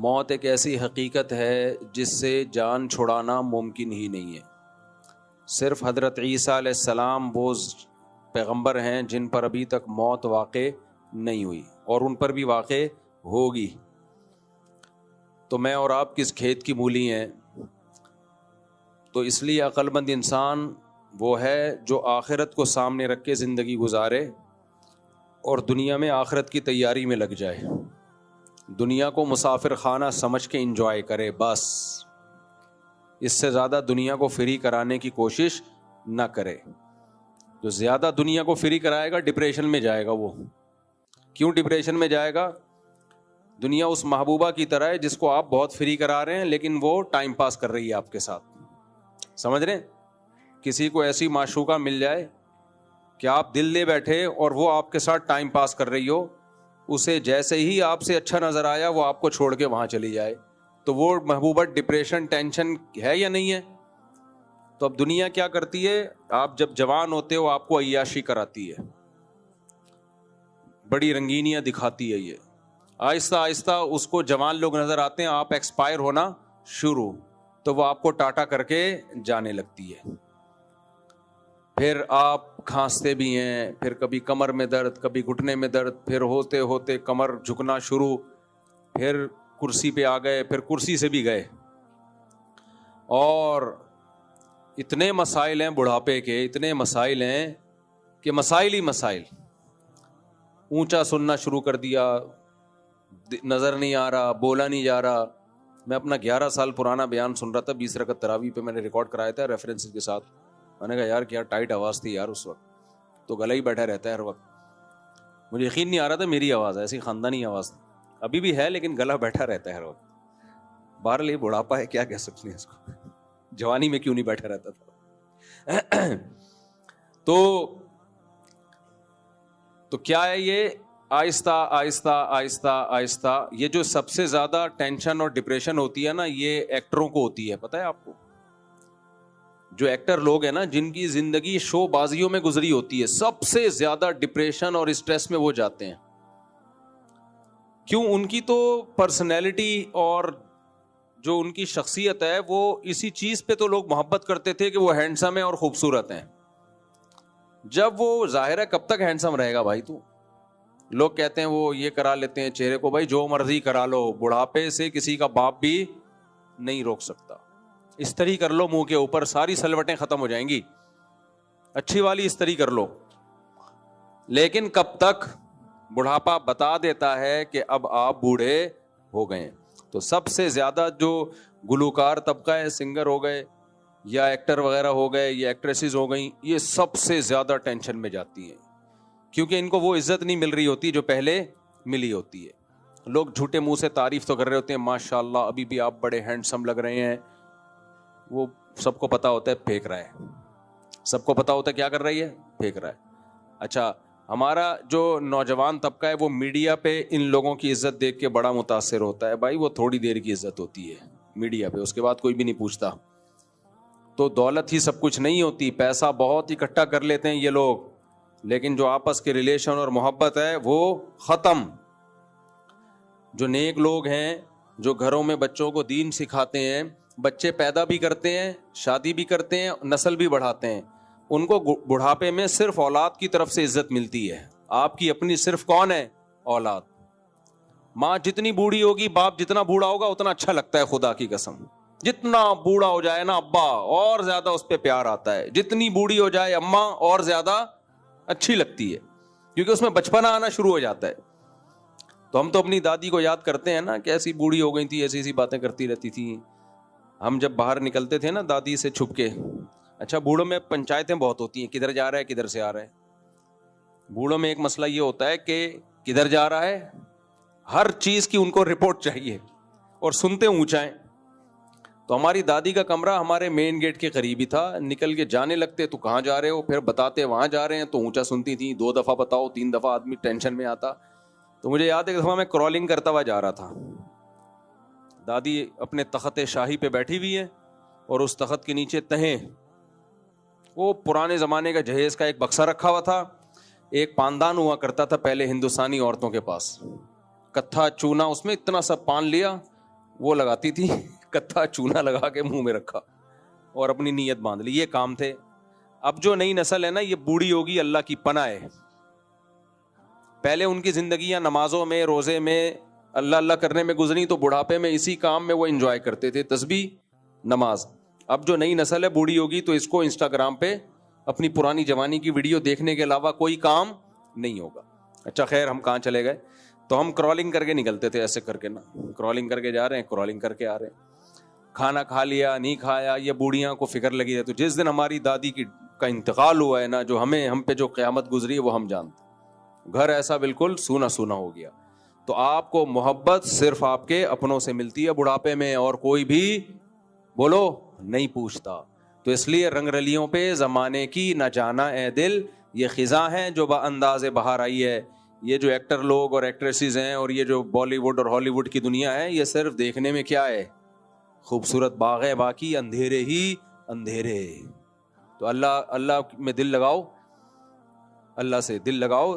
موت ایک ایسی حقیقت ہے جس سے جان چھڑانا ممکن ہی نہیں ہے. صرف حضرت عیسیٰ علیہ السلام وہ پیغمبر ہیں جن پر ابھی تک موت واقع نہیں ہوئی اور ان پر بھی واقع ہوگی. تو میں اور آپ کس کھیت کی مولی ہیں؟ تو اس لیے عقل مند انسان وہ ہے جو آخرت کو سامنے رکھ کے زندگی گزارے اور دنیا میں آخرت کی تیاری میں لگ جائے. دنیا کو مسافر خانہ سمجھ کے انجوائے کرے بس. اس سے زیادہ دنیا کو فری کرانے کی کوشش نہ کرے. جو زیادہ دنیا کو فری کرائے گا ڈپریشن میں جائے گا. وہ کیوں ڈپریشن میں جائے گا؟ دنیا اس محبوبہ کی طرح ہے جس کو آپ بہت فری کرا رہے ہیں لیکن وہ ٹائم پاس کر رہی ہے آپ کے ساتھ. سمجھ رہے ہیں؟ کسی کو ایسی معشوقہ مل جائے کہ آپ دل دے بیٹھے اور وہ آپ کے ساتھ ٹائم پاس کر رہی ہو, اسے جیسے ہی آپ سے اچھا نظر آیا وہ آپ کو چھوڑ کے وہاں چلی جائے, تو وہ محبوبہ ڈپریشن ٹینشن ہے یا نہیں ہے؟ تو اب دنیا کیا کرتی ہے, آپ جب جوان ہوتے ہو آپ کو عیاشی کراتی ہے, بڑی رنگینیاں دکھاتی ہے. یہ آہستہ آہستہ اس کو جوان لوگ نظر آتے ہیں, آپ ایکسپائر ہونا شروع, تو وہ آپ کو ٹاٹا کر کے جانے لگتی ہے. پھر آپ کھانستے بھی ہیں, پھر کبھی کمر میں درد, کبھی گھٹنے میں درد, پھر ہوتے ہوتے کمر جھکنا شروع, پھر کرسی پہ آ گئے, پھر کرسی سے بھی گئے. اور اتنے مسائل ہیں بڑھاپے کے, اتنے مسائل ہیں کہ مسائل ہی مسائل. اونچا سننا شروع کر دیا, نظر نہیں آ رہا, بولا نہیں جا رہا. میں اپنا 11 سال پرانا بیان سن رہا تھا 20 رکعت تراویح پہ, میں نے ریکارڈ کرایا تھا ریفرنس کے ساتھ. میں نے کہا یار کیا ٹائٹ آواز تھی یار اس وقت, تو گلا ہی بیٹھا رہتا ہے ہر وقت. مجھے یقین نہیں آ رہا تھا میری آواز ہے, ایسی خاندانی آواز تھی, ابھی بھی ہے لیکن گلا بیٹھا رہتا ہے ہر وقت. بہرحال یہ بڑھاپا ہے, کیا کہہ سکتے ہیں اس کو, جوانی میں کیوں نہیں بیٹھا رہتا تھا. تو کیا ہے یہ آہستہ آہستہ آہستہ آہستہ, یہ جو سب سے زیادہ ٹینشن اور ڈپریشن ہوتی ہے نا, یہ ایکٹروں کو ہوتی ہے. پتہ ہے آپ کو, جو ایکٹر لوگ ہیں نا جن کی زندگی شو بازیوں میں گزری ہوتی ہے, سب سے زیادہ ڈپریشن اور اسٹریس میں وہ جاتے ہیں. کیوں؟ ان کی تو پرسنالٹی اور جو ان کی شخصیت ہے وہ اسی چیز پہ تو لوگ محبت کرتے تھے کہ وہ ہینڈسم ہے اور خوبصورت ہیں. جب وہ ظاہر ہے کب تک ہینڈسم رہے گا بھائی؟ تو لوگ کہتے ہیں وہ یہ کرا لیتے ہیں چہرے کو, بھائی جو مرضی کرا لو, بڑھاپے سے کسی کا باپ بھی نہیں روک سکتا. استری کر لو منہ کے اوپر, ساری سلوٹیں ختم ہو جائیں گی. اچھی والی استری کر لو, لیکن کب تک؟ بڑھاپا بتا دیتا ہے کہ اب آپ بوڑھے ہو گئے. تو سب سے زیادہ جو گلوکار طبقہ ہے, سنگر ہو گئے یا ایکٹر وغیرہ ہو گئے یا ایکٹریسز ہو گئیں, یہ سب سے زیادہ ٹینشن میں جاتی ہیں, کیونکہ ان کو وہ عزت نہیں مل رہی ہوتی جو پہلے ملی ہوتی ہے. لوگ جھوٹے منہ سے تعریف تو کر رہے ہوتے ہیں, ماشاءاللہ ابھی بھی آپ بڑے ہینڈسم لگ رہے ہیں. وہ سب کو پتا ہوتا ہے پھینک رہا ہے, سب کو پتا ہوتا ہے کیا کر رہی ہے, پھینک رہا ہے. اچھا, ہمارا جو نوجوان طبقہ ہے وہ میڈیا پہ ان لوگوں کی عزت دیکھ کے بڑا متاثر ہوتا ہے. بھائی وہ تھوڑی دیر کی عزت ہوتی ہے میڈیا پہ, اس کے بعد کوئی بھی نہیں پوچھتا. تو دولت ہی سب کچھ نہیں ہوتی, پیسہ بہت اکٹھا کر لیتے ہیں یہ لوگ, لیکن جو آپس کے ریلیشن اور محبت ہے وہ ختم. جو نیک لوگ ہیں, جو گھروں میں بچوں کو دین سکھاتے ہیں, بچے پیدا بھی کرتے ہیں, شادی بھی کرتے ہیں, نسل بھی بڑھاتے ہیں, ان کو بڑھاپے میں صرف اولاد کی طرف سے عزت ملتی ہے. آپ کی اپنی صرف کون ہے؟ اولاد. ماں جتنی بوڑھی ہوگی, باپ جتنا بوڑھا ہوگا اتنا اچھا لگتا ہے, خدا کی قسم. جتنا بوڑھا ہو جائے نا ابا اور زیادہ اس پہ پیار آتا ہے, جتنی بوڑھی ہو جائے اماں اور زیادہ اچھی لگتی ہے, کیونکہ اس میں بچپنا آنا شروع ہو جاتا ہے. تو ہم تو اپنی دادی کو یاد کرتے ہیں نا, کیسی بوڑھی ہو گئی تھی, ایسی ایسی باتیں کرتی رہتی تھی. ہم جب باہر نکلتے تھے نا دادی سے چھپ کے, اچھا بوڑھوں میں پنچایتیں بہت ہوتی ہیں, کدھر جا رہا ہے کدھر سے آ رہا ہے. بوڑھوں میں ایک مسئلہ یہ ہوتا ہے کہ کدھر جا رہا ہے, ہر چیز کی ان کو رپورٹ چاہیے, اور سنتے اونچا ہیں. تو ہماری دادی کا کمرہ ہمارے مین گیٹ کے قریب ہی تھا, نکل کے جانے لگتے تو کہاں جا رہے ہو, پھر بتاتے وہاں جا رہے ہیں, تو اونچا سنتی تھی. 2 دفعہ بتاؤ 3 دفعہ آدمی ٹینشن میں آتا. تو مجھے یاد ہے ایک دفعہ میں کرالنگ کرتا ہوا جا رہا تھا, دادی اپنے تخت شاہی پہ بیٹھی ہوئی ہے اور اس تخت کے نیچے تہیں, وہ پرانے زمانے کا جہیز کا ایک بکسا رکھا ہوا تھا. ایک پاندان ہوا کرتا تھا پہلے ہندوستانی عورتوں کے پاس, کتھا چونا اس میں اتنا سا پان لیا, وہ لگاتی تھی کتھا چونا لگا کے منہ میں رکھا اور اپنی نیت باندھ لی, یہ کام تھے. اب جو نئی نسل ہے نا یہ بوڑھی ہوگی, اللہ کی پناہ ہے. پہلے ان کی زندگیاں نمازوں میں, روزے میں, اللہ اللہ کرنے میں گزری, تو بڑھاپے میں اسی کام میں وہ انجوائے کرتے تھے, تسبیح, نماز. اب جو نئی نسل ہے بوڑھی ہوگی تو اس کو انسٹاگرام پہ اپنی پرانی جوانی کی ویڈیو دیکھنے کے علاوہ کوئی کام نہیں ہوگا. اچھا خیر, ہم کہاں چلے گئے؟ تو ہم کرالنگ کر کے نکلتے تھے, ایسے کر کے نا, کرالنگ کر کے جا رہے ہیں, کرالنگ کر کے آ رہے ہیں. کھانا کھا لیا نہیں کھایا, یہ بوڑھیاں کو فکر لگی ہے. تو جس دن ہماری دادی کا انتقال ہوا ہے نا, جو ہم پہ جو قیامت گزری ہے وہ ہم جانتے. گھر ایسا بالکل سونا سونا ہو گیا. تو آپ کو محبت صرف آپ کے اپنوں سے ملتی ہے بڑھاپے میں, اور کوئی بھی بولو نہیں پوچھتا. تو اس لیے رنگ رلیوں پہ زمانے کی نہ جانا اے دل, یہ خزاں ہے جو با انداز بہار آئی ہے. یہ جو ایکٹر لوگ اور ایکٹریسز ہیں اور یہ جو بالی ووڈ اور ہالی ووڈ کی دنیا ہے, یہ صرف دیکھنے میں کیا ہے, خوبصورت باغ ہے, باقی اندھیرے ہی اندھیرے. تو اللہ میں دل لگاؤ, اللہ سے دل لگاؤ.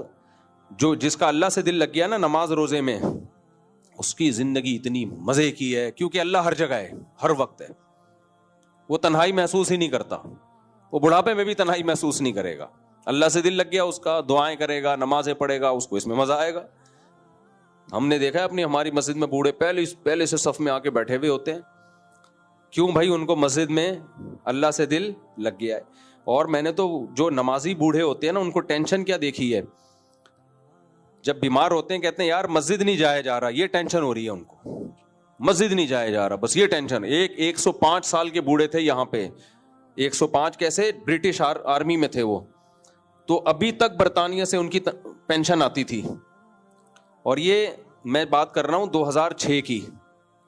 جو جس کا اللہ سے دل لگ گیا نا نماز روزے میں, اس کی زندگی اتنی مزے کی ہے, کیونکہ اللہ ہر جگہ ہے, ہر وقت ہے. وہ تنہائی محسوس ہی نہیں کرتا, وہ بڑھاپے میں بھی تنہائی محسوس نہیں کرے گا. اللہ سے دل لگ گیا اس کا, دعائیں کرے گا, نمازیں پڑھے گا, اس کو اس میں مزہ آئے گا. ہم نے دیکھا ہے اپنی ہماری مسجد میں بوڑھے پہلے سے صف میں آ کے بیٹھے ہوئے ہوتے ہیں. کیوں بھائی؟ ان کو مسجد میں اللہ سے دل لگ گیا ہے. اور میں نے تو جو نمازی بوڑھے ہوتے ہیں نا, ان کو ٹینشن کیا دیکھی ہے, جب بیمار ہوتے ہیں کہتے ہیں یار مسجد نہیں جایا جا رہا, یہ ٹینشن ہو رہی ہے ان کو, مسجد نہیں جایا جا رہا, بس یہ ٹینشن. 105 سال کے بوڑھے تھے یہاں پہ, 105 کیسے, برٹش آرمی میں تھے وہ, تو ابھی تک برطانیہ سے ان کی پینشن آتی تھی. اور یہ میں بات کر رہا ہوں 2006 کی,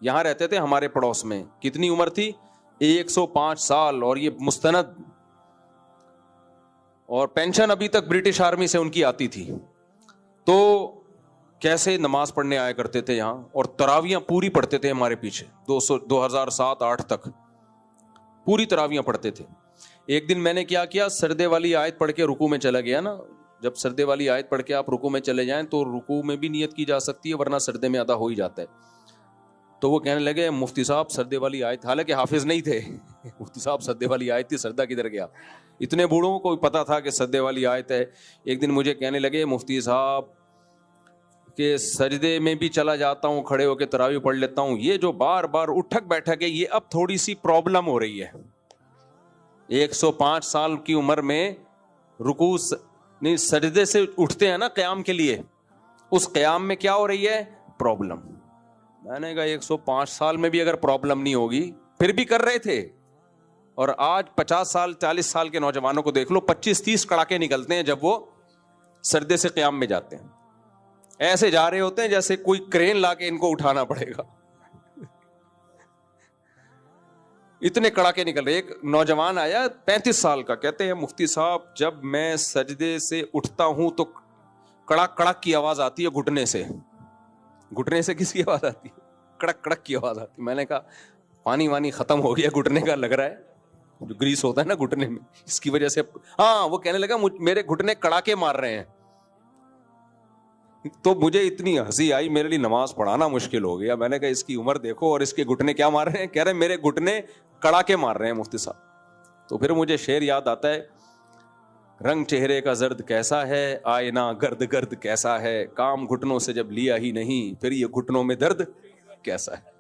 یہاں رہتے تھے ہمارے پڑوس میں. کتنی عمر تھی؟ 105 سال, اور یہ مستند, اور پینشن ابھی تک برٹش آرمی سے ان کی آتی تھی. تو کیسے نماز پڑھنے آیا کرتے تھے یہاں, اور تراویاں پوری پڑھتے تھے ہمارے پیچھے. 2007-8 تک پوری تراویاں پڑھتے تھے. ایک دن میں نے کیا کیا, سردے والی آیت پڑھ کے رکوع میں چلا گیا نا. جب سردے والی آیت پڑھ کے آپ رکوع میں چلے جائیں تو رکوع میں بھی نیت کی جا سکتی ہے, ورنہ سردے میں ادا ہو ہی جاتا ہے. تو وہ کہنے لگے مفتی صاحب سردے والی آیت, حالانکہ حافظ نہیں تھے, مفتی صاحب سردے والی آیت تھی, سردہ کدھر گیا. اتنے بوڑھوں کو پتا تھا کہ سردے والی آیت ہے. ایک دن مجھے کہنے لگے مفتی صاحب کہ سجدے میں بھی چلا جاتا ہوں, کھڑے ہو کے تراویح پڑھ لیتا ہوں, یہ جو بار بار اٹھک بیٹھک ہے یہ اب تھوڑی سی پرابلم ہو رہی ہے. 105 سال کی عمر میں رکوع نہیں, سجدے سے اٹھتے ہیں نا قیام کے لیے, اس قیام میں کیا ہو رہی ہے, پرابلم. میں نے کہا 105 سال میں بھی اگر پرابلم نہیں ہوگی, پھر بھی کر رہے تھے. اور آج 50 سال 40 سال کے نوجوانوں کو دیکھ لو, 25-30 کڑاکے نکلتے ہیں جب وہ سردے سے قیام میں جاتے ہیں. ایسے جا رہے ہوتے ہیں جیسے کوئی کرین لا کے ان کو اٹھانا پڑے گا, اتنے کڑاکے نکل رہے. ایک نوجوان آیا 35 سال کا, کہتے ہیں مفتی صاحب جب میں سجدے سے اٹھتا ہوں تو کڑک کڑک کی آواز آتی ہے گھٹنے سے. گھٹنے سے کس کی آواز آتی ہے؟ کڑک کڑک کی آواز آتی. میں نے کہا پانی وانی ختم ہو گیا گھٹنے کا, لگ رہا ہے جو گریس ہوتا ہے نا گھٹنے میں, اس کی وجہ سے. ہاں, وہ کہنے لگا میرے گھٹنے کڑاکے مار رہے ہیں. تو مجھے اتنی ہنسی آئی, میرے لیے نماز پڑھانا مشکل ہو گیا. میں نے کہا اس کی عمر دیکھو اور اس کے گھٹنے کیا مار رہے ہیں. کہہ رہے میرے گھٹنے کڑاکے مار رہے ہیں مفتی صاحب. تو پھر مجھے شعر یاد آتا ہے, رنگ چہرے کا زرد کیسا ہے, آئینہ گرد گرد کیسا ہے, کام گھٹنوں سے جب لیا ہی نہیں, پھر یہ گھٹنوں میں درد کیسا ہے.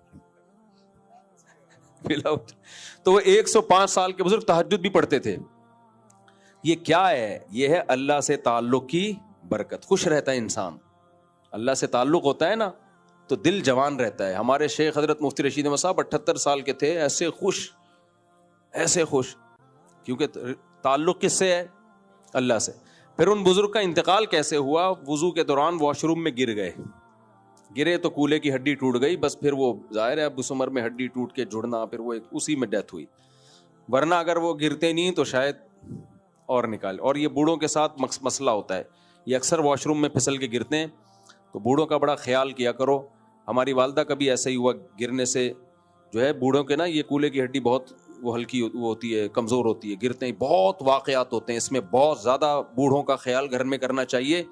تو وہ 105 سال کے بزرگ تہجد بھی پڑھتے تھے. یہ کیا ہے؟ یہ ہے اللہ سے تعلق کی برکت. خوش رہتا ہے انسان, اللہ سے تعلق ہوتا ہے نا تو دل جوان رہتا ہے. ہمارے شیخ حضرت مفتی رشید احمد صاحب 78 سال کے تھے, ایسے خوش, کیونکہ تعلق کس سے ہے؟ اللہ سے. پھر ان بزرگ کا انتقال کیسے ہوا؟ وضو کے دوران واش روم میں گرے تو کولے کی ہڈی ٹوٹ گئی, بس پھر وہ ظاہر ہے اب اس عمر میں ہڈی ٹوٹ کے جڑنا, پھر وہ اسی میں ڈیتھ ہوئی. ورنہ اگر وہ گرتے نہیں تو شاید اور نکال. اور یہ بوڑھوں کے ساتھ مسئلہ ہوتا ہے, یہ اکثر واش روم میں پھسل کے گرتے ہیں, تو بوڑھوں کا بڑا خیال کیا کرو. ہماری والدہ کا بھی ایسا ہی ہوا, گرنے سے جو ہے بوڑھوں کے نا یہ کولے کی ہڈی بہت وہ ہلکی وہ ہوتی ہے, کمزور ہوتی ہے, گرتے ہیں. بہت واقعات ہوتے ہیں اس میں, بہت زیادہ بوڑھوں کا خیال گھر میں کرنا چاہیے.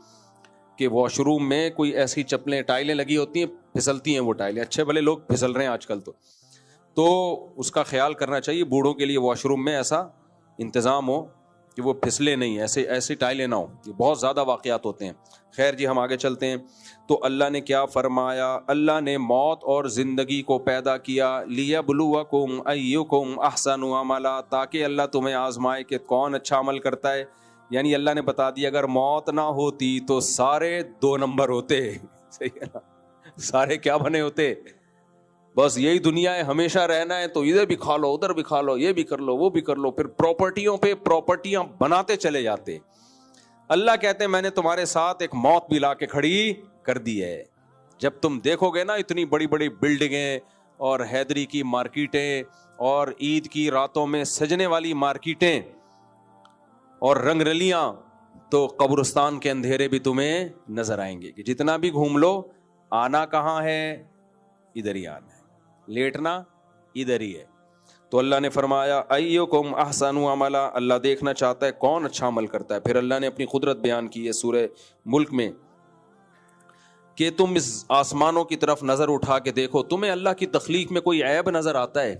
کہ واش روم میں کوئی ایسی چپلیں ٹائلیں لگی ہوتی ہیں پھسلتی ہیں وہ ٹائلیں, اچھے بھلے لوگ پھسل رہے ہیں آج کل, تو اس کا خیال کرنا چاہیے بوڑھوں کے لیے واش روم میں ایسا انتظام ہو کہ وہ پھسلے نہیں, ایسی ٹائلیں نہ ہو. یہ بہت زیادہ واقعات ہوتے ہیں. خیر جی, ہم آگے چلتے ہیں. تو اللہ نے کیا فرمایا, اللہ نے موت اور زندگی کو پیدا کیا لیبلوکم ایکم احسن عملا, تاکہ اللہ تمہیں آزمائے کہ کون اچھا عمل کرتا ہے. یعنی اللہ نے بتا دیا اگر موت نہ ہوتی تو سارے 2 نمبر ہوتے. صحیح ہے نا, سارے کیا بنے ہوتے, بس یہی دنیا ہے, ہمیشہ رہنا ہے تو ادھر بھی کھا لو ادھر بھی کھا لو, یہ بھی کر لو وہ بھی کر لو, پھر پراپرٹیوں پہ پراپرٹیاں بناتے چلے جاتے. اللہ کہتے ہیں میں نے تمہارے ساتھ ایک موت بھی لا کے کھڑی کر دی ہے. جب تم دیکھو گے نا اتنی بڑی بڑی بلڈنگیں اور حیدری کی مارکیٹیں اور عید کی راتوں میں سجنے والی مارکیٹیں اور رنگ رلیاں, تو قبرستان کے اندھیرے بھی تمہیں نظر آئیں گے کہ جتنا بھی گھوم لو آنا کہاں ہے, ادھر ہی آنا ہے, لیٹنا ادھر ہی ہے. تو اللہ نے فرمایا ایکم احسن عملا, اللہ دیکھنا چاہتا ہے کون اچھا عمل کرتا ہے. پھر اللہ نے اپنی قدرت بیان کی ہے سورہ ملک میں کہ تم اس آسمانوں کی طرف نظر اٹھا کے دیکھو, تمہیں اللہ کی تخلیق میں کوئی عیب نظر آتا ہے؟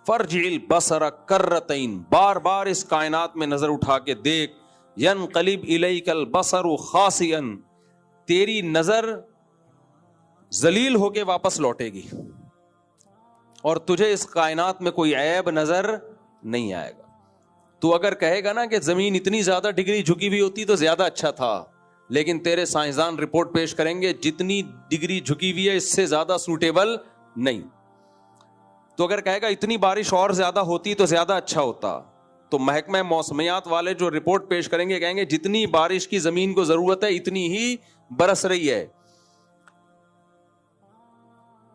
فرجع البصر کرتین, بار بار اس کائنات میں نظر اٹھا کے دیکھ. ینقلب الیک البصر خاسئا, تیری نظر ذلیل ہو کے واپس لوٹے گی اور تجھے اس کائنات میں کوئی عیب نظر نہیں آئے گا. تو اگر کہے گا نا کہ زمین اتنی زیادہ ڈگری جھکی ہوئی ہوتی تو زیادہ اچھا تھا, لیکن تیرے سائنسدان رپورٹ پیش کریں گے جتنی ڈگری جھکی ہوئی ہے اس سے زیادہ سوٹیبل نہیں. تو اگر کہے گا اتنی بارش اور زیادہ ہوتی تو زیادہ اچھا ہوتا, تو محکمہ موسمیات والے جو رپورٹ پیش کریں گے کہیں گے جتنی بارش کی زمین کو ضرورت ہے اتنی ہی برس رہی ہے.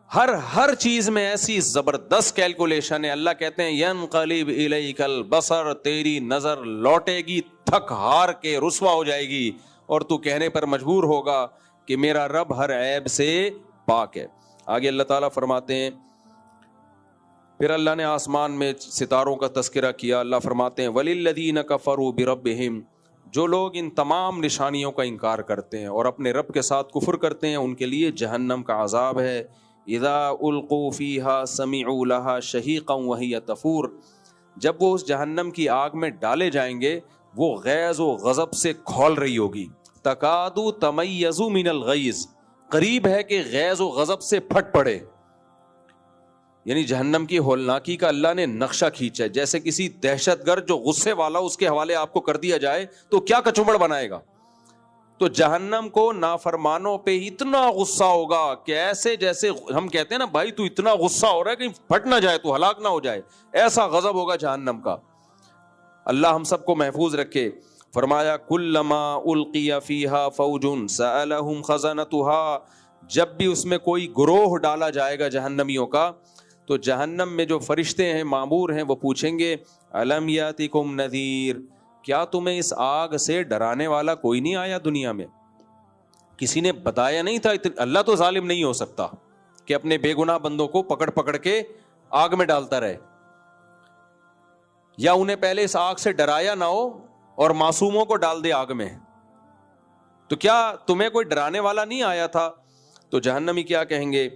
ہر چیز میں ایسی زبردست کیلکولیشن ہے. اللہ کہتے ہیں ینقلب الیک البصر, تیری نظر لوٹے گی تھک ہار کے رسوا ہو جائے گی اور تو کہنے پر مجبور ہوگا کہ میرا رب ہر عیب سے پاک ہے. آگے اللہ تعالیٰ فرماتے ہیں, پھر اللہ نے آسمان میں ستاروں کا تذکرہ کیا. اللہ فرماتے ہیں وَلِلَّذِينَ كَفَرُوا بِرَبِّهِمْ, جو لوگ ان تمام نشانیوں کا انکار کرتے ہیں اور اپنے رب کے ساتھ کفر کرتے ہیں ان کے لیے جہنم کا عذاب ہے. اذا القوا فیہا سمعوا لہا شہیقا وہی تفور, جب وہ اس جہنم کی آگ میں ڈالے جائیں گے وہ غیظ و غضب سے کھول رہی ہوگی. تکاد تمیز من الغیظ, قریب ہے کہ غیظ و غضب سے پھٹ پڑے. یعنی جہنم کی ہولناکی کا اللہ نے نقشہ کھینچا ہے. جیسے کسی دہشت گرد جو غصے والا اس کے حوالے آپ کو کر دیا جائے تو کیا کچمبڑ بنائے گا. تو جہنم کو نافرمانوں پہ اتنا غصہ ہوگا کہ ایسے جیسے ہم کہتے ہیں نا بھائی تو اتنا غصہ ہو رہا ہے کہ پھٹ نہ جائے, تو ہلاک نہ ہو جائے, ایسا غضب ہوگا جہنم کا. اللہ ہم سب کو محفوظ رکھے. فرمایا کلما القی فیہا فوج سألہم خزنتها, جب بھی اس میں کوئی گروہ ڈالا جائے گا جہنمیوں کا تو جہنم میں جو فرشتے ہیں مامور ہیں وہ پوچھیں گے الم یاتکم نذیر, کیا تمہیں اس آگ سے ڈرانے والا کوئی نہیں آیا دنیا میں؟ کسی نے بتایا نہیں تھا؟ اللہ تو ظالم نہیں ہو سکتا کہ اپنے بے گناہ بندوں کو پکڑ پکڑ کے آگ میں ڈالتا رہے. یا انہیں پہلے اس آگ سے ڈرایا نہ ہو اور معصوموں کو ڈال دے آگ میں, تو کیا تمہیں کوئی ڈرانے والا نہیں آیا تھا؟ تو جہنمی کیا کہیں گے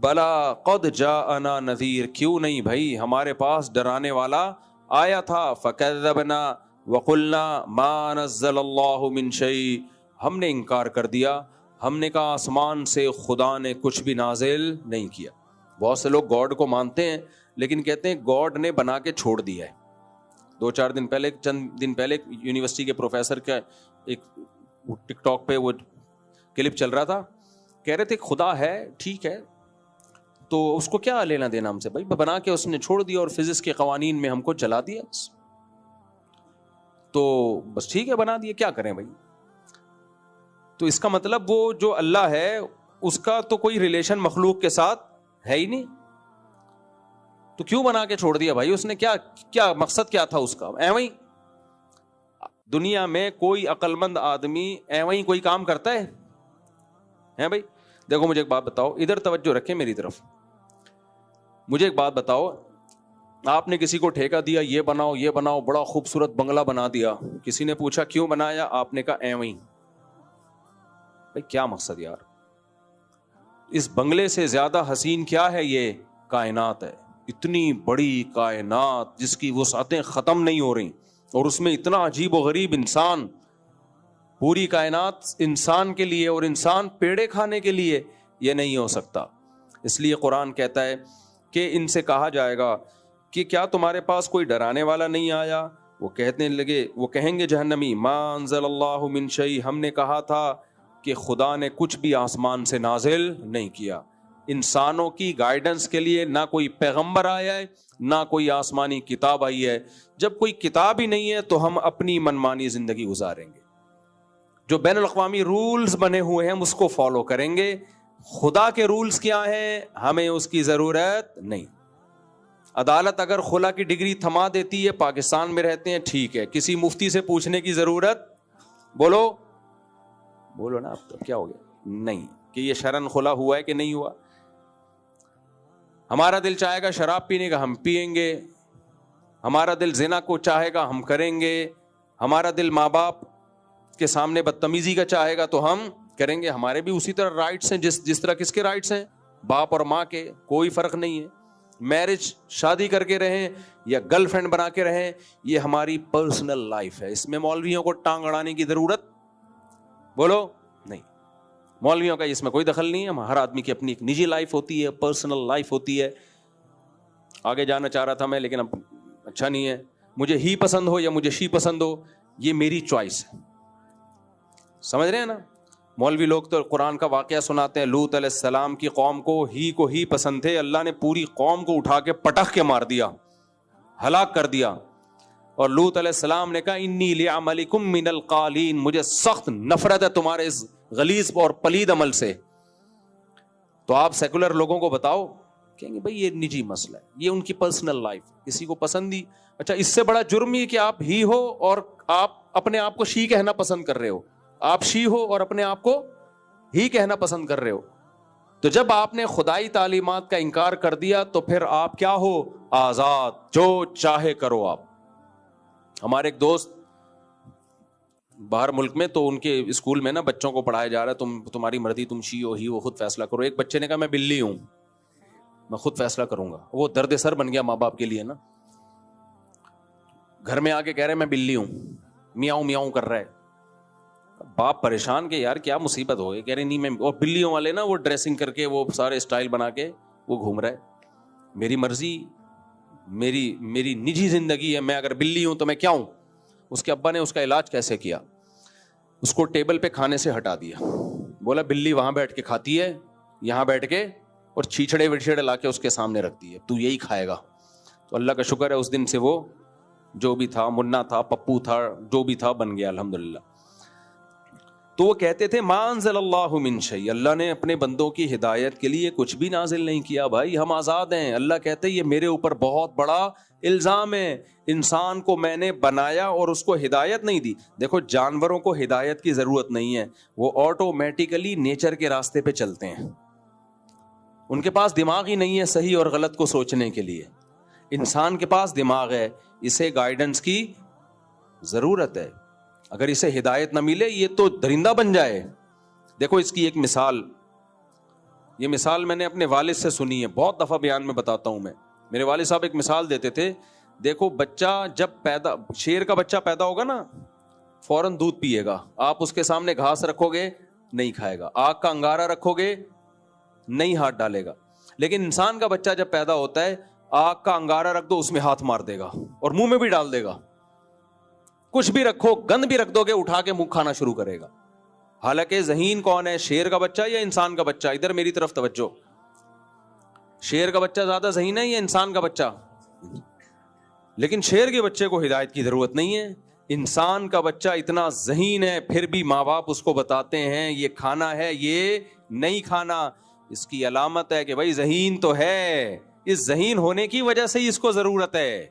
بلا قد جاءنا نذیر, کیوں نہیں بھائی ہمارے پاس ڈرانے والا آیا تھا. فکذبنا وقلنا ما نزل اللہ من شیء, ہم نے انکار کر دیا, ہم نے کہا آسمان سے خدا نے کچھ بھی نازل نہیں کیا. بہت سے لوگ گاڈ کو مانتے ہیں لیکن کہتے ہیں گاڈ نے بنا کے چھوڑ دیا ہے. 2-4 دن پہلے, چند دن پہلے یونیورسٹی کے پروفیسر کا ایک ٹک ٹاک پہ وہ کلپ چل رہا تھا, کہہ رہے تھے خدا ہے ٹھیک ہے تو اس کو کیا لینا دینا ہم سے, بھائی بنا کے اس نے چھوڑ دیا اور فزکس کے قوانین میں ہم کو چلا دیا, تو بس ٹھیک ہے بنا دیے, کیا کریں بھائی. تو اس کا مطلب وہ جو اللہ ہے اس کا تو کوئی ریلیشن مخلوق کے ساتھ ہے ہی نہیں, تو کیوں بنا کے چھوڑ دیا بھائی؟ اس نے کیا مقصد کیا تھا اس کا؟ ایویں دنیا میں کوئی عقل مند آدمی ایویں کوئی کام کرتا ہے بھائی؟ دیکھو مجھے ایک بات بتاؤ, ادھر توجہ رکھیں میری طرف. مجھے ایک بات بتاؤ, آپ نے کسی کو ٹھیکہ دیا یہ بناؤ, بڑا خوبصورت بنگلہ بنا دیا, کسی نے پوچھا کیوں بنایا, آپ نے کہا ایویں. بھائی کیا مقصد یار؟ اس بنگلے سے زیادہ حسین کیا ہے؟ یہ کائنات ہے، اتنی بڑی کائنات جس کی وسعتیں ختم نہیں ہو رہی، اور اس میں اتنا عجیب و غریب انسان، پوری کائنات انسان کے لیے، اور انسان پیڑے کھانے کے لیے، یہ نہیں ہو سکتا۔ اس لیے قرآن کہتا ہے کہ ان سے کہا جائے گا کہ کیا تمہارے پاس کوئی ڈرانے والا نہیں آیا؟ وہ کہیں گے جہنمی، ما انزل اللہ من شیء، ہم نے کہا تھا کہ خدا نے کچھ بھی آسمان سے نازل نہیں کیا۔ انسانوں کی گائیڈنس کے لیے نہ کوئی پیغمبر آیا ہے، نہ کوئی آسمانی کتاب آئی ہے۔ جب کوئی کتاب ہی نہیں ہے تو ہم اپنی منمانی زندگی گزاریں گے، جو بین الاقوامی رولز بنے ہوئے ہیں ہم اس کو فالو کریں گے۔ خدا کے رولز کیا ہیں ہمیں اس کی ضرورت نہیں۔ عدالت اگر خلا کی ڈگری تھما دیتی ہے، پاکستان میں رہتے ہیں ٹھیک ہے، کسی مفتی سے پوچھنے کی ضرورت، بولو نا، اب تو کیا ہو گیا؟ نہیں، کہ یہ شرن خلا ہوا ہے کہ نہیں ہوا۔ ہمارا دل چاہے گا شراب پینے کا، ہم پیئیں گے۔ ہمارا دل زنا کو چاہے گا، ہم کریں گے۔ ہمارا دل ماں باپ کے سامنے بدتمیزی کا چاہے گا تو ہم کریں گے۔ ہمارے بھی اسی طرح رائٹس ہیں جس طرح کس کے رائٹس ہیں؟ باپ اور ماں کے، کوئی فرق نہیں ہے۔ میرج، شادی کر کے رہیں یا گرل فرینڈ بنا کے رہیں، یہ ہماری پرسنل لائف ہے، اس میں مولویوں کو ٹانگ اڑانے کی ضرورت نہیں۔ مولویوں کا اس میں کوئی دخل نہیں ہے۔ ہر آدمی کی اپنی ایک نجی لائف ہوتی ہے، پرسنل لائف ہوتی ہے۔ آگے جانا چاہ رہا تھا میں، لیکن اب اچھا نہیں ہے۔ مجھے ہی پسند ہو یا مجھے شی پسند ہو، یہ میری چوائس ہے، سمجھ رہے ہیں نا؟ مولوی لوگ تو قرآن کا واقعہ سناتے ہیں، لوط علیہ السلام کی قوم کو ہی پسند تھے، اللہ نے پوری قوم کو اٹھا کے پٹخ کے مار دیا، ہلاک کر دیا۔ اور لوط علیہ السلام نے کہا انی لعملکم من القالین، مجھے سخت نفرت ہے تمہارے اس غلیظ اور پلید عمل سے۔ تو آپ سیکولر لوگوں کو بتاؤ، کہیں گے بھائی یہ نجی مسئلہ ہے، یہ ان کی پرسنل لائف، کسی کو پسند ہی۔ اچھا، اس سے بڑا جرم یہ کہ آپ ہی ہو اور آپ اپنے آپ کو شی کہنا پسند کر رہے ہو، آپ شی ہو اور اپنے آپ کو ہی کہنا پسند کر رہے ہو۔ تو جب آپ نے خدائی تعلیمات کا انکار کر دیا تو پھر آپ کیا ہو؟ آزاد، جو چاہے کرو آپ۔ ہمارے ایک دوست باہر ملک میں، تو ان کے اسکول میں نا بچوں کو پڑھایا جا رہا ہے تمہاری مرضی، تم شی ہو ہی ہو، خود فیصلہ کرو۔ ایک بچے نے کہا میں بلی ہوں، میں خود فیصلہ کروں گا۔ وہ درد سر بن گیا ماں باپ کے لیے نا، گھر میں آ کے کہہ رہے میں بلی ہوں، میاؤں میاؤں کر رہا ہے۔ باپ پریشان کہ یار کیا مصیبت ہو گئی، کہہ رہے نہیں میں، اور بلیوں والے نا وہ ڈریسنگ کر کے وہ سارے اسٹائل بنا کے وہ گھوم رہا ہے۔ میری مرضی، میری نجی زندگی ہے، میں اگر بلی ہوں تو میں کیا ہوں؟ اس کے ابا نے اس کا علاج کیسے کیا؟ اس کو ٹیبل پہ کھانے سے ہٹا دیا، بولا بلی وہاں بیٹھ کے کھاتی ہے، یہاں بیٹھ کے اور چھیچڑے وچھڑے لا کے اس کے سامنے رکھتی ہے، تو یہی کھائے گا۔ تو اللہ کا شکر ہے اس دن سے وہ جو بھی تھا، منا تھا، پپو تھا، جو بھی تھا، بن گیا الحمدللہ۔ تو وہ کہتے تھے ما انزل اللہ من شیء، اللہ نے اپنے بندوں کی ہدایت کے لیے کچھ بھی نازل نہیں کیا، بھائی ہم آزاد ہیں۔ اللہ کہتے ہیں یہ میرے اوپر بہت بڑا الزام ہے، انسان کو میں نے بنایا اور اس کو ہدایت نہیں دی۔ دیکھو جانوروں کو ہدایت کی ضرورت نہیں ہے، وہ آٹومیٹیکلی نیچر کے راستے پہ چلتے ہیں، ان کے پاس دماغ ہی نہیں ہے صحیح اور غلط کو سوچنے کے لیے۔ انسان کے پاس دماغ ہے، اسے گائیڈنس کی ضرورت ہے۔ اگر اسے ہدایت نہ ملے یہ تو درندہ بن جائے۔ دیکھو اس کی ایک مثال، یہ مثال میں نے اپنے والد سے سنی ہے، بہت دفعہ بیان میں بتاتا ہوں میں۔ میرے والد صاحب ایک مثال دیتے تھے، دیکھو بچہ جب شیر کا بچہ پیدا ہوگا نا، فوراً دودھ پیے گا، آپ اس کے سامنے گھاس رکھو گے نہیں کھائے گا، آگ کا انگارہ رکھو گے نہیں ہاتھ ڈالے گا۔ لیکن انسان کا بچہ جب پیدا ہوتا ہے، آگ کا انگارہ رکھ دو اس میں ہاتھ مار دے گا اور منہ میں بھی ڈال دے گا، کچھ بھی رکھو، گند بھی رکھ دو گے اٹھا کے منہ کھانا شروع کرے گا۔ حالانکہ ذہین کون ہے، شیر کا بچہ یا انسان کا بچہ؟ ادھر میری طرف توجہ، شیر کا بچہ زیادہ ذہین ہے یا انسان کا بچہ؟ لیکن شیر کے بچے کو ہدایت کی ضرورت نہیں ہے، انسان کا بچہ اتنا ذہین ہے، پھر بھی ماں باپ اس کو بتاتے ہیں یہ کھانا ہے یہ نہیں کھانا۔ اس کی علامت ہے کہ بھائی ذہین تو ہے، اس ذہین ہونے کی وجہ سے ہی اس کو ضرورت ہے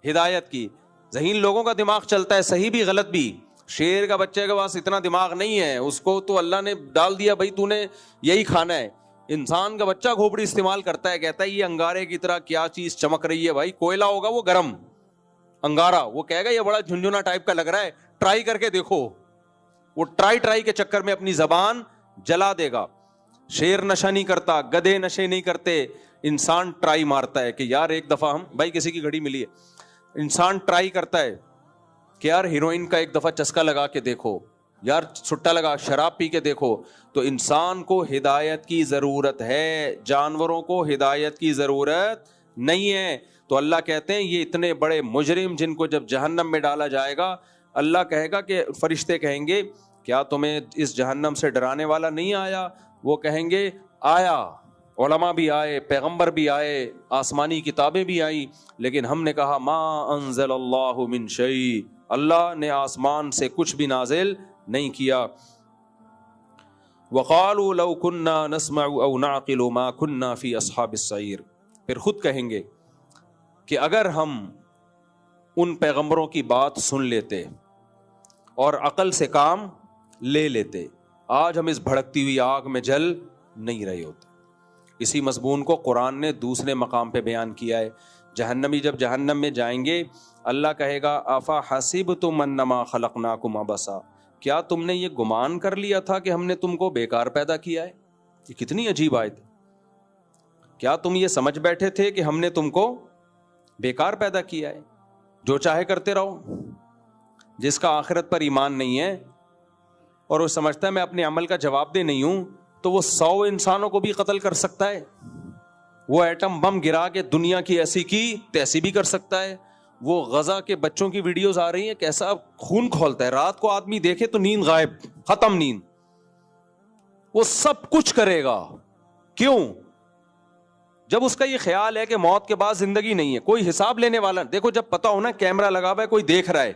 ہدایت کی۔ ذہین لوگوں کا دماغ چلتا ہے صحیح بھی غلط بھی، شیر کا بچے کے پاس اتنا دماغ نہیں ہے، اس کو تو اللہ نے ڈال دیا بھائی تو نے یہی کھانا ہے۔ انسان کا بچہ کھوپڑی استعمال کرتا ہے، کہتا ہے یہ انگارے کی طرح کیا چیز چمک رہی ہے، بھائی کوئلہ ہوگا وہ گرم انگارہ، وہ کہے گا یہ بڑا جھنجھنا ٹائپ کا لگ رہا ہے، ٹرائی کر کے دیکھو، وہ ٹرائی کے چکر میں اپنی زبان جلا دے گا. شیر نشہ نہیں کرتا, گدھے نشے نہیں کرتے, انسان ٹرائی مارتا ہے کہ یار ایک دفعہ ہم, بھائی کسی کی گھڑی ملی ہے, انسان ٹرائی کرتا ہے کہ یار ہیروئن کا ایک دفعہ چسکا لگا کے دیکھو, یار سٹا لگا, شراب پی کے دیکھو. تو انسان کو ہدایت کی ضرورت ہے, جانوروں کو ہدایت کی ضرورت نہیں ہے. تو اللہ کہتے ہیں یہ اتنے بڑے مجرم جن کو جب جہنم میں ڈالا جائے گا, اللہ کہے گا کہ فرشتے کہیں گے کیا تمہیں اس جہنم سے ڈرانے والا نہیں آیا؟ وہ کہیں گے آیا, علماء بھی آئے, پیغمبر بھی آئے, آسمانی کتابیں بھی آئیں, لیکن ہم نے کہا ما انزل اللہ من شیء, اللہ نے آسمان سے کچھ بھی نازل نہیں کیا. وقالوا لو كنا نسمع او نعقل ما كنا في اصحاب السعیر, پھر خود کہیں گے کہ اگر ہم ان پیغمبروں کی بات سن لیتے اور عقل سے کام لے لیتے, آج ہم اس بھڑکتی ہوئی آگ میں جل نہیں رہے ہوتے. اسی مضمون کو قرآن نے دوسرے مقام پہ بیان کیا ہے. جہنمی جب جہنم میں جائیں گے, اللہ کہے گا افا حسبتم انما خلقناکم عبثا, کیا تم نے یہ گمان کر لیا تھا کہ ہم نے تم کو بیکار پیدا کیا ہے؟ یہ کتنی عجیب آیت ہے. کیا تم یہ سمجھ بیٹھے تھے کہ ہم نے تم کو بیکار پیدا کیا ہے, جو چاہے کرتے رہو؟ جس کا آخرت پر ایمان نہیں ہے اور وہ سمجھتا ہے میں اپنے عمل کا جواب دہ نہیں ہوں, تو وہ 100 انسانوں کو بھی قتل کر سکتا ہے. وہ ایٹم بم گرا کے دنیا کی ایسی کی تیسی بھی کر سکتا ہے. وہ غزہ کے بچوں کی ویڈیوز آ رہی ہیں, کیسا خون کھولتا ہے, رات کو آدمی دیکھے تو نیند غائب, ختم نیند. وہ سب کچھ کرے گا. کیوں؟ جب اس کا یہ خیال ہے کہ موت کے بعد زندگی نہیں ہے, کوئی حساب لینے والا. دیکھو جب پتا ہو نا کیمرہ لگا ہوا ہے, کوئی دیکھ رہا ہے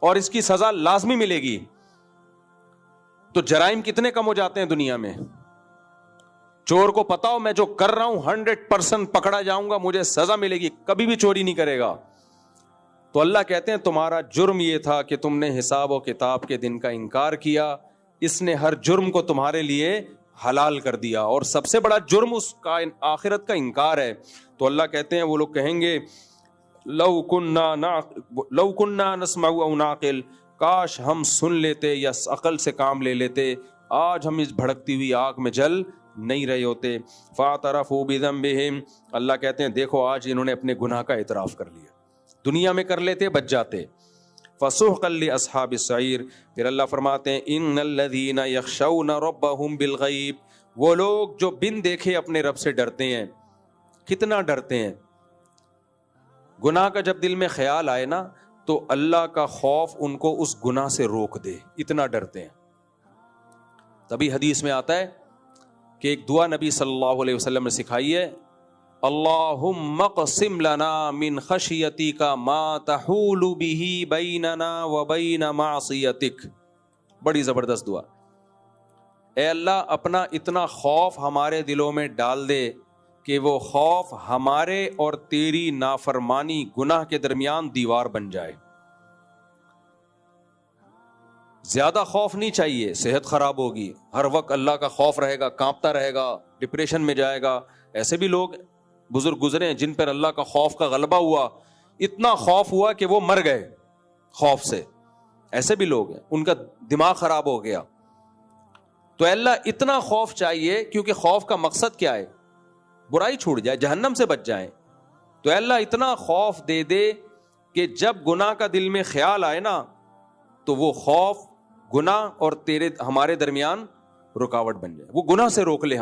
اور اس کی سزا لازمی ملے گی, تو جرائم کتنے کم ہو جاتے ہیں دنیا میں. چور کو پتا ہو میں جو کر رہا ہوں 100% پکڑا جاؤں گا, مجھے سزا ملے گی, کبھی بھی چوری نہیں کرے گا. تو اللہ کہتے ہیں تمہارا جرم یہ تھا کہ تم نے حساب و کتاب کے دن کا انکار کیا, اس نے ہر جرم کو تمہارے لیے حلال کر دیا, اور سب سے بڑا جرم اس کا آخرت کا انکار ہے. تو اللہ کہتے ہیں وہ لوگ کہیں گے لو کننا نسمع او نعقل, کاش ہم سن لیتے یا عقل سے کام لے لیتے, آج ہم اس بھڑکتی ہوئی آگ میں جل نہیں رہے ہوتے. فاعترفوا بذنبہم, اللہ کہتے ہیں دیکھو آج انہوں نے اپنے گناہ کا اعتراف کر لیا. دنیا میں کر لیتے بچ جاتے. فسحقا لاصحاب السعیر, پھر اللہ فرماتے ہیں ان الذین یخشون ربہم بالغیب, وہ لوگ جو بن دیکھے اپنے رب سے ڈرتے ہیں. کتنا ڈرتے ہیں؟ گناہ کا جب دل میں خیال آئے نا تو اللہ کا خوف ان کو اس گناہ سے روک دے, اتنا ڈرتے ہیں. تبھی حدیث میں آتا ہے کہ ایک دعا نبی صلی اللہ علیہ وسلم نے سکھائی ہے, اللہم اقسم لنا من خشیتک ما تحول به بیننا وبین معصیتک. بڑی زبردست دعا. اے اللہ اپنا اتنا خوف ہمارے دلوں میں ڈال دے کہ وہ خوف ہمارے اور تیری نافرمانی گناہ کے درمیان دیوار بن جائے. زیادہ خوف نہیں چاہیے, صحت خراب ہوگی, ہر وقت اللہ کا خوف رہے گا, کانپتا رہے گا, ڈپریشن میں جائے گا. ایسے بھی لوگ بزرگ گزرے ہیں جن پر اللہ کا خوف کا غلبہ ہوا, اتنا خوف ہوا کہ وہ مر گئے خوف سے. ایسے بھی لوگ ہیں, ان کا دماغ خراب ہو گیا. تو اللہ اتنا خوف چاہیے, کیونکہ خوف کا مقصد کیا ہے؟ برائی چھوٹ جائے, جہنم سے بچ جائیں. تو اللہ اتنا خوف دے دے کہ جب گناہ کا دل میں خیال آئے نا تو وہ خوف گناہ اور تیرے ہمارے درمیان رکاوٹ بن جائے, وہ گناہ سے روک لے.